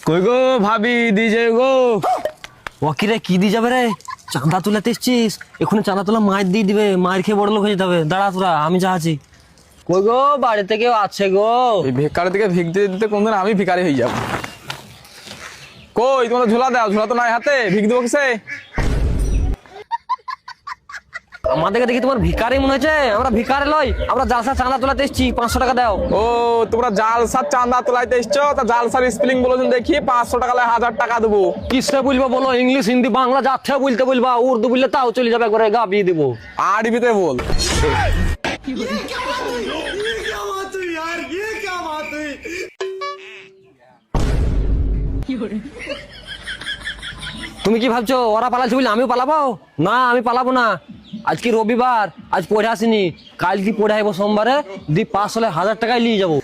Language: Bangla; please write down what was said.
কই গো ভাবি দিজে গো। ওকিরে কি দিয়ে যাবে রে? চাঁদা তুলাতে এসছিস? এখন চাঁদা তোলা মায়ের দিয়ে দিবে, মায়ের খেয়ে বড় লোক হয়ে যেতে হবে। দাঁড়া তোরা, আমি যা আছি। কই গো বাড়িতে কেউ আছে গো? এই ভিক্ষারের দিকে ভিক দিতে দিতে কোনদিন আমি ভিখারি হয়ে যাব। কই তোমাদের ঝোলা দাও, ঝোলা তো নাই হাতে, ভিক দেবো কিসে? আমাদেরকে দেখি তোমার ভিকারি মনে হচ্ছে? আমরা ভিকারে লই, আমরা জালসা চাঁদা তোলাতে এসছি, 500 টাকা দাও। ও তোমরা জালসার চাঁদা তোলাইতে এসছো? তা জালসার স্পেলিং বলো দেখি। 500 টাকা 1000 টাকা দেবো। কিসে বলবো বলো? ইংলিশ হিন্দি বাংলা যাচ্ছে বলতে বলবা, উর্দু বললে তাও চলে যাবে, করে গাবিয়ে দেবো। আরবিতে বল। তুমি কি ভাবছো ওরা পালাচ্ছে বলে আমিও পালাবো? না, আমি পালাবো না। আজকে রবিবার, আজ পড়ে আসিনি, কাল কি পড়ে আসবো সোমবারে, দি 500 1000 টাকায় নিয়ে যাবো।